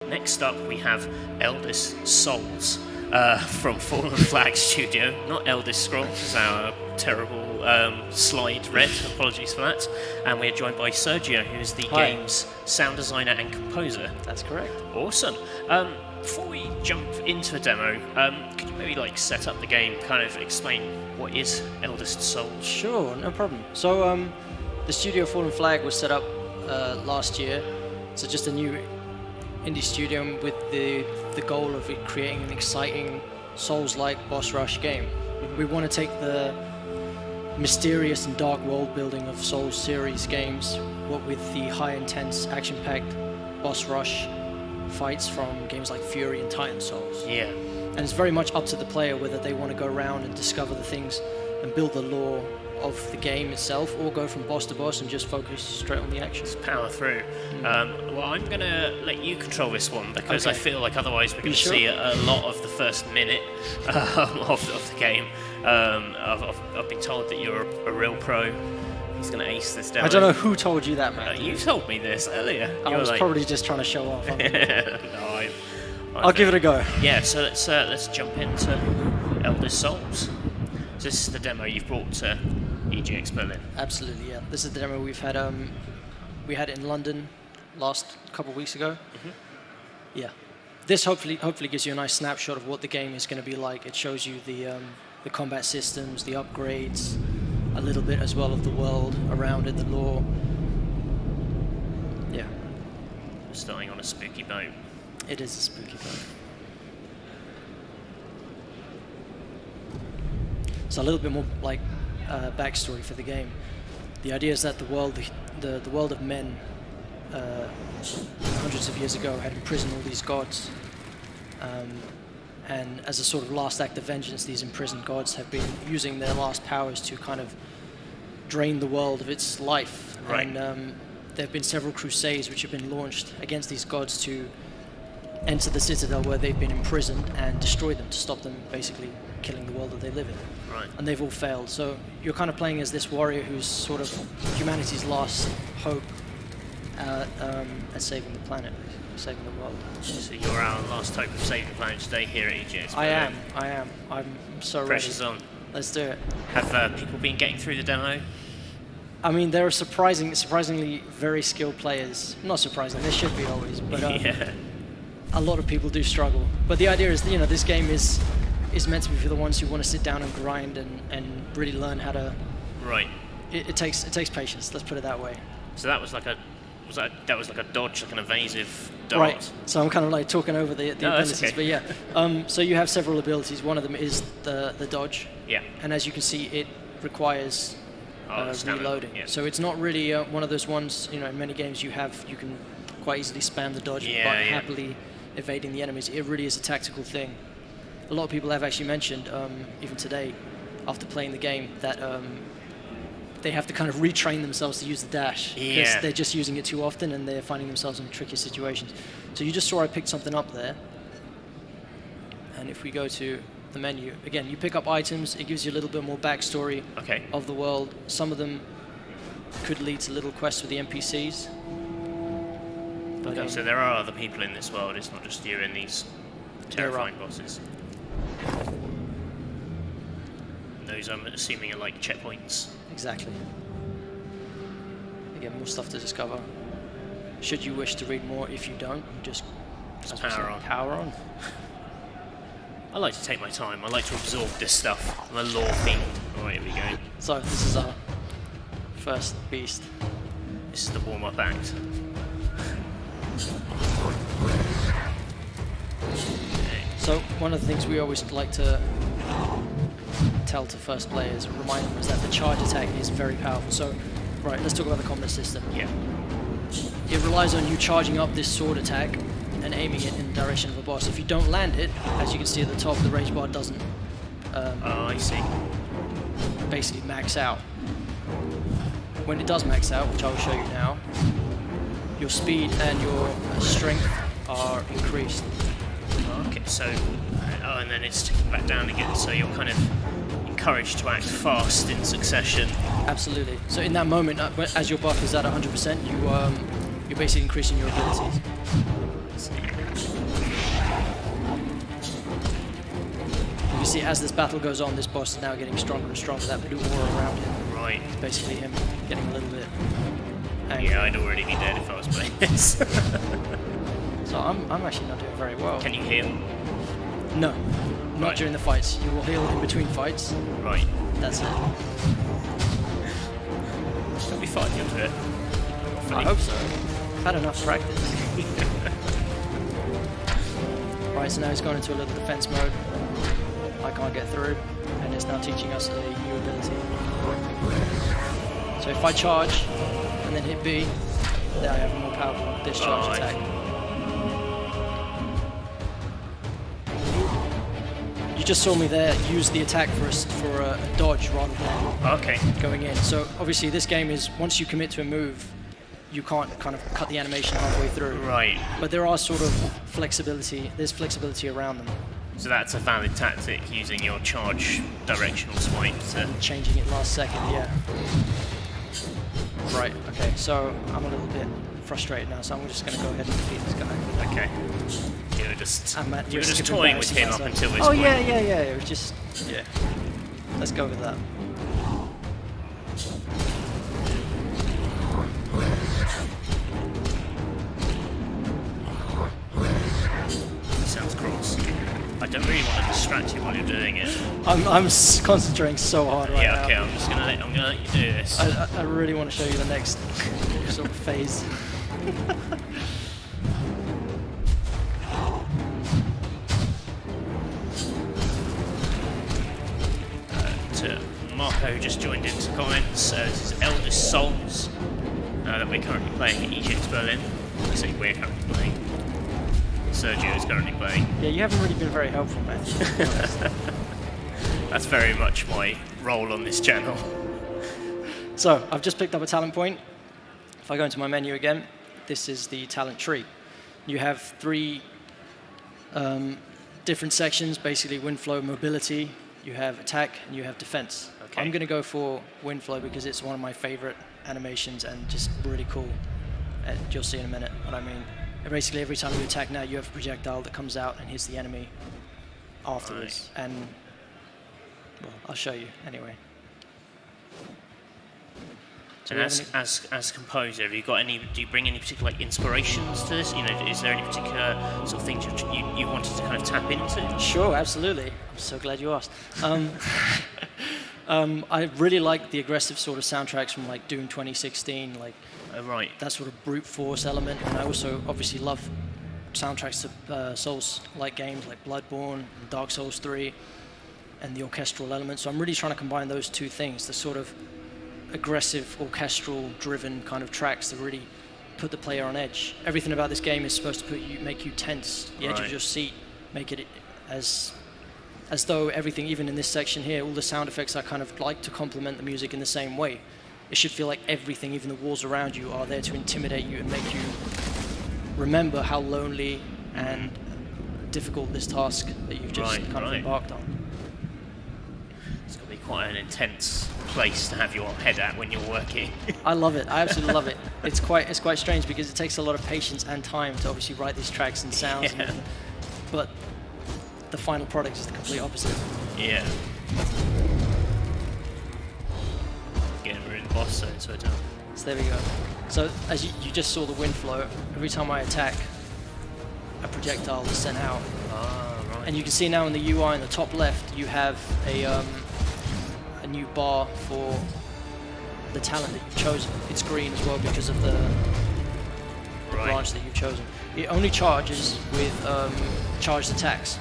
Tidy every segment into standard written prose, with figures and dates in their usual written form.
Next up, we have Eldest Souls from Fallen Flag Studio. Not Eldest Scrolls, as our terrible slide read. Apologies for that. And we're joined by Sergio, who's the game's sound designer and composer. That's correct. Awesome. Before we jump into the demo, could you maybe set up the game, kind of explain what is Eldest Souls? Sure, no problem. So the studio Fallen Flag was set up last year. So just a new indie studio with the goal of creating an exciting Souls-like boss rush game. We want to take the mysterious and dark world building of Souls series games, what with the high intense action-packed boss rush fights from games like Fury and Titan Souls. Yeah. And it's very much up to the player whether they want to go around and discover the things and build the lore of the game itself, or go from boss to boss and just focus straight on the action. Just power through. Well, I'm going to let you control this one, because I feel like otherwise we're going to see a lot of the first minute of the game. I've been told that you're a real pro. He's going to ace this demo. I don't know who told you that, man. You told me this earlier. I was probably just trying to show off. No, I'll give it a go. Yeah, so let's jump into Eldest Souls. So this is the demo you've brought to EGX Berlin. Absolutely, yeah. This is the demo we've had. We had it in London last couple of weeks ago. Yeah. This hopefully gives you a nice snapshot of what the game is going to be like. It shows you the combat systems, the upgrades, a little bit as well of the world around it, the lore. Yeah. We're starting on a spooky boat. It is a spooky boat. So a little bit more like backstory for the game. The idea is that the world of men, hundreds of years ago, had imprisoned all these gods. And as a sort of last act of vengeance, these imprisoned gods have been using their last powers to kind of drain the world of its life. Right. And there have been several crusades which have been launched against these gods to enter the Citadel where they've been imprisoned and destroy them, to stop them basically killing the world that they live in. Right. And they've all failed. So you're kind of playing as this warrior who's sort of humanity's last hope at saving the planet, saving the world. So you're our last hope of saving the planet today here at EGX. I am. I'm so Pressure's ready. on. Let's do it. Have people been getting through the demo? I mean, there are surprisingly very skilled players. Not surprising, there should be always, but Yeah. a lot of people do struggle. But the idea is, this game is meant to be for the ones who want to sit down and grind and really learn how to. Right. It takes patience. Let's put it that way. So that was like a dodge, like an evasive dart. Right. So I'm kind of like talking over the abilities, okay. but yeah. So you have several abilities. One of them is the dodge. Yeah. And as you can see, it requires reloading. Yeah. So it's not really one of those ones. In many games you can quite easily spam the dodge by happily evading the enemies. It really is a tactical thing. A lot of people have actually mentioned, even today, after playing the game, that they have to kind of retrain themselves to use the dash, because they're just using it too often and they're finding themselves in tricky situations. So you just saw I picked something up there. And if we go to the menu, again, you pick up items. It gives you a little bit more backstory of the world. Some of them could lead to little quests with the NPCs. But, Okay, so there are other people in this world. It's not just you and these terrifying bosses. Those, I'm assuming, are like checkpoints. Exactly. Again, more stuff to discover. Should you wish to read more, if you don't, just power on. Power on. I like to take my time. I like to absorb this stuff. I'm a lore fiend. Right, here we go. So this is our first beast. This is the warm-up act. So one of the things we always like to tell to first players, remind them, is that the charge attack is very powerful. So, right, let's talk about the combat system. Yeah. It relies on you charging up this sword attack and aiming it in the direction of a boss. If you don't land it, as you can see at the top, the rage bar doesn't I see. basically max out. When it does max out, which I will show you now, your speed and your strength are increased. Okay, so and then it's ticking back down again. So you're kind of encouraged to act fast in succession. Absolutely. So in that moment, as your buff is at 100%, you're basically increasing your abilities. obviously, as this battle goes on, this boss is now getting stronger and stronger. That blue aura around him, Right. basically him getting a little bit angry. Yeah, I'd already be dead if I was playing this. So I'm actually not doing very well. Can you heal? No, not Right. during the fights. You will heal in between fights. Right. That's it. You'll be fine, you'll do it. I hope so. I've had enough practice. Right, so now he's gone into a little defense mode. I can't get through, and it's now teaching us a new ability. So if I charge and then hit B, then I have a more powerful discharge attack. You just saw me there use the attack for a dodge rather than going in. So obviously this game is, once you commit to a move, you can't kind of cut the animation halfway through. Right. But there are sort of flexibility, there's flexibility around them. So that's a valid tactic, using your charge directional swipe to... Changing it last second, yeah. Right, okay, so I'm a little bit frustrated now, so I'm just going to go ahead and defeat this guy. Okay. You were risk just of toying with him up embarrassing until this myself. point. Yeah, it was just, yeah. Let's go with that. Sounds cross. I don't really want to distract you while you're doing it. I'm concentrating so hard right Yeah, okay, now. I'm gonna let you do this. I really want to show you the next sort of phase. To Marco, who just joined into comments, this is Eldest Souls that we're currently playing at EGX Berlin. I say we're currently playing. Sergio is currently playing. Yeah, you haven't really been very helpful, Matthew, to be honest. That's very much my role on this channel. So, I've just picked up a talent point. If I go into my menu again, this is the talent tree. You have 3 different sections, basically wind flow, mobility, you have attack, and you have defense. Okay. I'm going to go for wind flow because it's one of my favorite animations and just really cool. And you'll see in a minute what I mean. Basically, every time you attack now, you have a projectile that comes out and hits the enemy afterwards. Right. And, well, I'll show you anyway. So and as composer, have you got any? Do you bring any particular inspirations to this? You know, is there any particular sort of things you wanted to kind of tap into? Sure, absolutely. I'm so glad you asked. I really like the aggressive sort of soundtracks from like Doom 2016, like right. that sort of brute force element. And I also obviously love soundtracks to Souls-like games like Bloodborne and Dark Souls 3 and the orchestral element. So I'm really trying to combine those two things, the sort of aggressive, orchestral-driven kind of tracks that really put the player on edge. Everything about this game is supposed to make you tense, the edge of your seat, make it as though everything, even in this section here, all the sound effects I kind of like to complement the music in the same way. It should feel like everything, even the walls around you, are there to intimidate you and make you remember how lonely and difficult this task that you've just kind of embarked on. It's going to be quite an intense place to have your head at when you're working. I love it. I absolutely love it. It's quite strange because it takes a lot of patience and time to obviously write these tracks and sounds. Yeah. But the final product is the complete opposite. Yeah. Again, we're in the boss zone, so I don't. So there we go. So as you just saw the wind flow, every time I attack, a projectile is sent out. Ah, right. And you can see now in the UI in the top left, you have a new bar for the talent that you've chosen. It's green as well because of the branch that you've chosen. It only charges with charged attacks.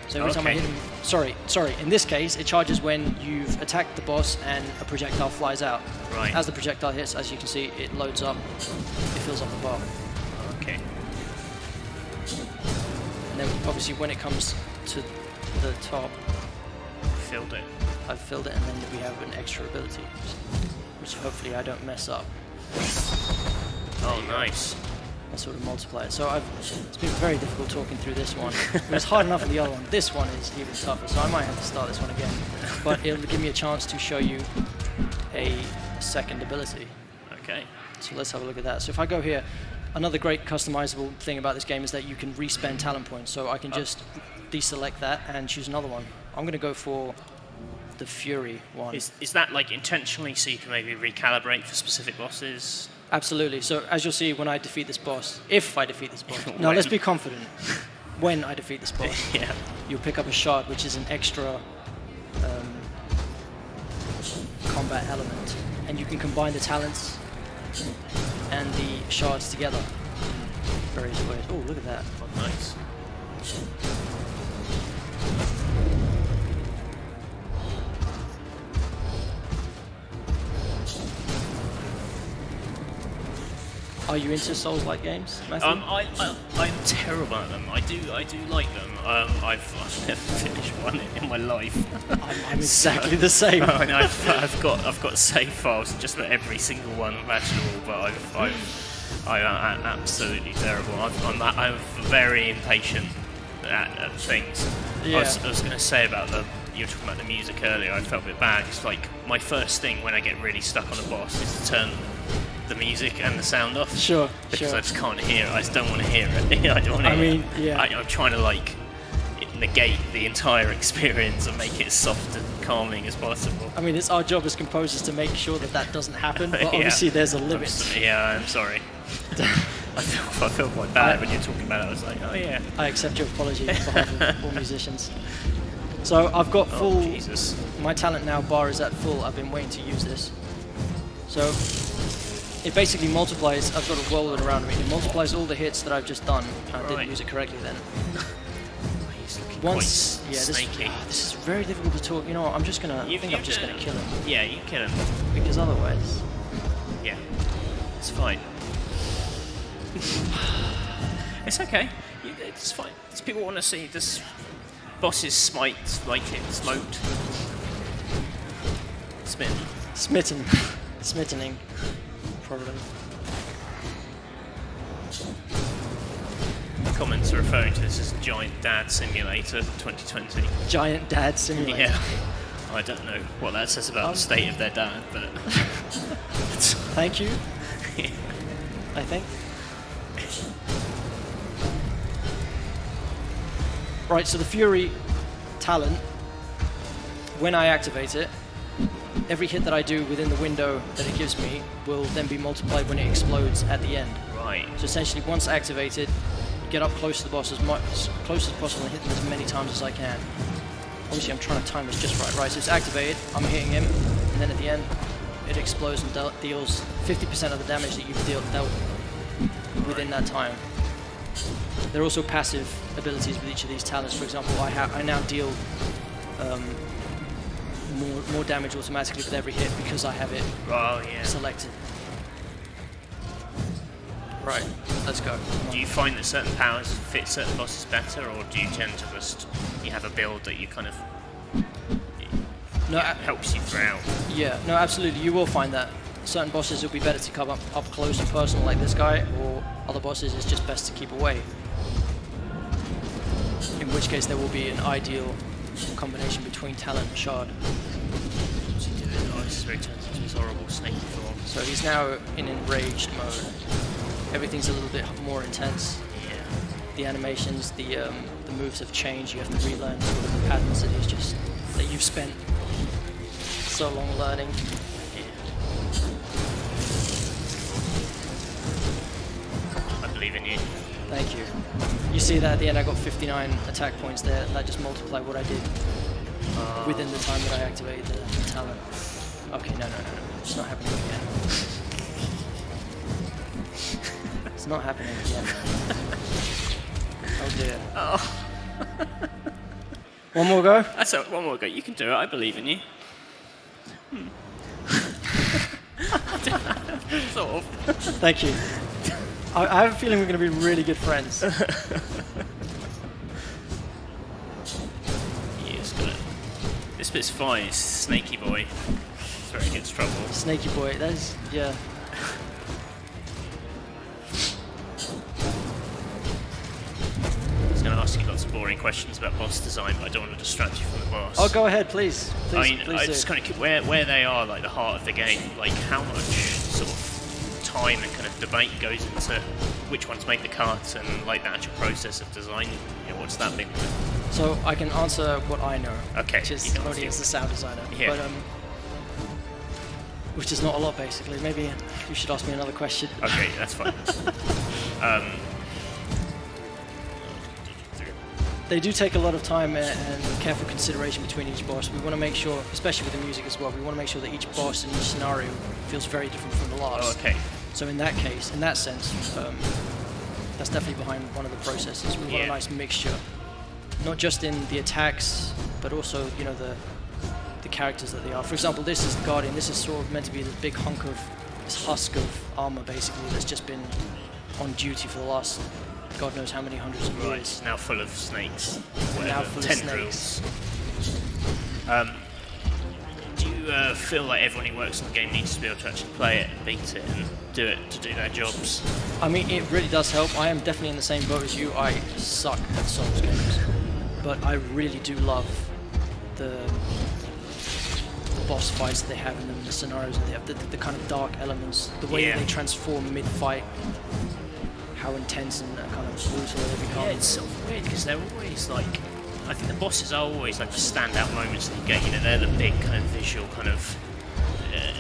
So every time I hit him, sorry, in this case, it charges when you've attacked the boss and a projectile flies out. Right. As the projectile hits, as you can see, it loads up, it fills up the bar. Okay. And then obviously when it comes to the top, Filled it. I've filled it, and then we have an extra ability, which hopefully I don't mess up. Oh, nice. I sort of multiply it. So it's been very difficult talking through this one. It was hard enough in the other one. This one is even tougher, so I might have to start this one again. But it'll give me a chance to show you a second ability. Okay. So let's have a look at that. So if I go here, Another great customizable thing about this game is that you can respend talent points. So I can just deselect that and choose another one. I'm going to go for the Fury one. Is that like intentionally so you can maybe recalibrate for specific bosses? Absolutely. So as you'll see when I defeat this boss, if I defeat this boss. Now let's be confident. When I defeat this boss, yeah. You'll pick up a shard, which is an extra combat element. And you can combine the talents and the shards together in various ways. Oh, look at that. Oh, nice. Are you into Souls-like games, Matthew? I'm terrible at them. I do like them. I've never finished one in my life. I'm exactly the same. I mean, I've got save files just for every single one imaginable, but I'm absolutely terrible. I'm very impatient at things. Yeah. I was going to say about you were talking about the music earlier. I felt a bit bad. It's like my first thing when I get really stuck on a boss is to turn the music and the sound off. Sure. Because I just can't hear it. I just don't want to hear it. I don't want to hear it. Yeah. I'm trying to like negate the entire experience and make it as soft and calming as possible. I mean, it's our job as composers to make sure that that doesn't happen, but obviously there's a limit. I'm sorry. I feel quite bad when you're talking about it. I was like, oh yeah. I accept your apology on behalf of all musicians. So I've got full. Jesus. My talent now bar is at full. I've been waiting to use this. So it basically multiplies. I've got a whirlwind around me. It multiplies all the hits that I've just done. I didn't use it correctly then. He's looking Once, quite yeah, snaky. this is very difficult to talk. You know what? I'm just gonna. I think I'm just gonna kill him. Yeah, you kill him. Because otherwise. Yeah, it's fine. It's okay. It's fine. People want to see this boss's smite, smoked. Smitten. Smittening. Probably. Comments are referring to this as Giant Dad Simulator 2020. Giant Dad Simulator. Yeah. I don't know what that says about the state of their dad, but... Thank you. I think. Right, so the Fury talent, when I activate it, every hit that I do within the window that it gives me will then be multiplied when it explodes at the end. Right. So essentially, once activated, get up close to the boss as close as possible and hit them as many times as I can. Obviously, I'm trying to time this just right. Right, so it's activated, I'm hitting him, and then at the end, it explodes and deals 50% of the damage that you've dealt within that time. There are also passive abilities with each of these talents. For example, I now deal more damage automatically with every hit because I have it selected. Right, let's go. Do you find that certain powers fit certain bosses better, or do you tend to just you have a build that you kind of helps you throughout? Yeah, no, absolutely. You will find that certain bosses will be better to come up close and personal like this guy, or other bosses it's just best to keep away. In which case there will be an ideal combination between talent and shard. What's he doing? Oh, this is very turns into his horrible snaky form. So he's now in enraged mode. Everything's a little bit more intense. Yeah. The animations, the moves have changed. You have to relearn all of the patterns that you've spent so long learning. I believe in you. Thank you. You see that at the end I got 59 attack points there, and that just multiplied what I did within the time that I activated the talent. Okay, no. It's not happening again. It's not happening again. Oh dear. Oh. One more go? That's it, one more go. You can do it. I believe in you. Sort of. Thank you. I have a feeling we're going to be really good friends. Yes, got it. This bit's fine. It's Snaky Boy. That's where he gets trouble. Snaky Boy, that is, yeah. I was going to ask you lots of boring questions about boss design, but I don't want to distract you from the boss. Oh, go ahead, please. Please I just kind of where they are, like the heart of the game. Like how much sort of time and kind of debate goes into which ones make the cut and like the actual process of design. What does that mean? So I can answer what I know, okay, which is only as the sound designer. Yeah. But, which is not a lot, basically. Maybe you should ask me another question. Okay, that's fine. They do take a lot of time and careful consideration between each boss. We want to make sure, especially with the music as well, we want to make sure that each boss and each scenario feels very different from the last. Oh, okay. So in that case, in that sense, that's definitely behind one of the processes. We want a nice mixture, not just in the attacks, but also, the characters that they are. For example, this is the Guardian. This is sort of meant to be this big hunk of, this husk of armor, basically, that's just been on duty for the last God knows how many hundreds of years. Now full of snakes. Now full tendrils. of snakes. Do you feel like everyone who works on the game needs to be able to actually play it and beat it and do it to do their jobs? I mean, it really does help. I am definitely in the same boat as you. I suck at Souls games, but I really do love the boss fights that they have in them, the scenarios that they have, the kind of dark elements, the way that they transform mid-fight, how intense and kind of brutal they become. Yeah, it's sort of weird because they're always like, I think the bosses are always like the standout moments that you get. They're the big kind of visual kind of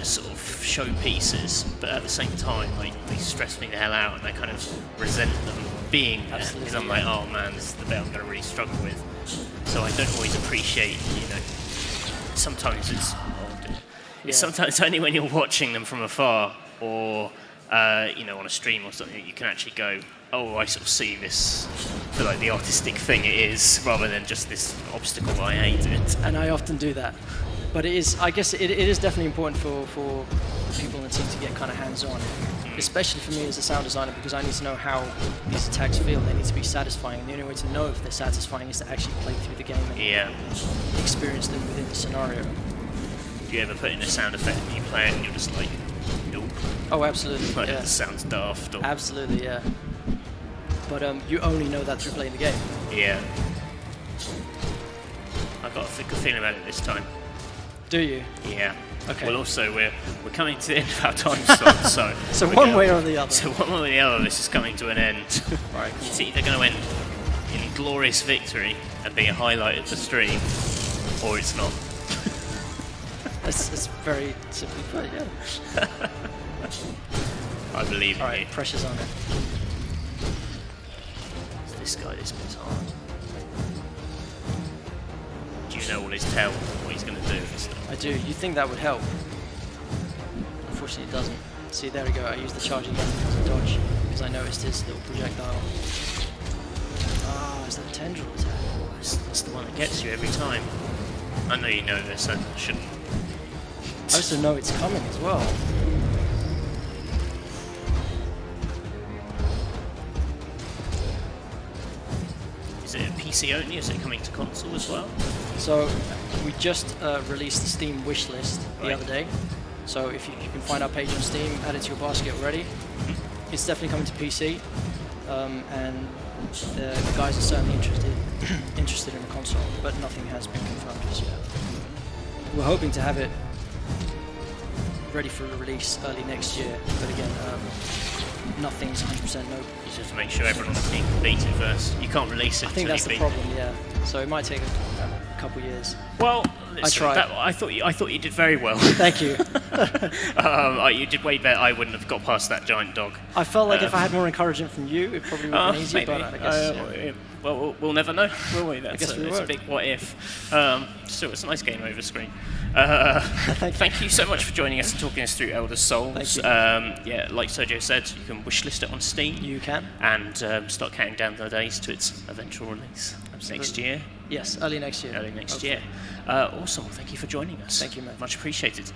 sort of showpieces, but at the same time, like they stress me the hell out, and I kind of resent them being there because I'm like, oh man, this is the bit I'm going to really struggle with. So I don't always appreciate, sometimes it's sometimes only when you're watching them from afar or on a stream or something that you can actually go, oh, I sort of see this for like the artistic thing it is, rather than just this obstacle. I hate it. And I often do that. But it is, I guess it is definitely important for the people in the team to get kind of hands-on, especially for me as a sound designer, because I need to know how these attacks feel. They need to be satisfying. And the only way to know if they're satisfying is to actually play through the game and experience them within the scenario. Do you ever put in a sound effect and you play it and you're just like, nope? Oh, absolutely. Like, it sounds daft. Or... Absolutely, yeah. But you only know that through playing the game. Yeah. I've got a good feeling about it this time. Do you? Yeah. Okay. Well, also we're coming to the end of our time slot, so one way or the other. So one way or the other, this is coming to an end. Right. It's either going to end in glorious victory and be a highlight of the stream, or it's not. It's very simply put, yeah. I believe in you. Alright, pressure's on it. This guy, this bit's hard. Do you know all his tell, what he's going to do and stuff? I do. You think that would help? Unfortunately, it doesn't. See, there we go. I used the charge again as a dodge because I noticed his little projectile. Ah, is that a tendril attack? That's the one that gets you every time. I know you know this, I shouldn't. I also know it's coming as well. Is it a PC only? Is it coming to console as well? So we just released the Steam wishlist the other day. So if you can find our page on Steam, add it to your basket already. It's definitely coming to PC, and the guys are certainly interested in a console, but nothing has been confirmed just yet. We're hoping to have it ready for release early next year, but again, nothing's 100% no. You just have to make sure everyone on the team can beat it first. You can't release it. I think that's the problem, yeah. So it might take a couple years. Well, I tried. I thought you did very well. Thank you. You did way better. I wouldn't have got past that giant dog. I felt like if I had more encouragement from you, it probably would have been easier. Maybe. But I guess. Well, we'll never know, will we? That's I guess we it's a won't. big what if. Still, it's a nice game over screen. Thank you so much for joining us and talking us through Eldest Souls. Thank you. Like Sergio said, you can wishlist it on Steam. You can. And start counting down the days to its eventual release next year. Yes, early next year. Early next year. Awesome. Well, thank you for joining us. Thank you, mate. Much appreciated.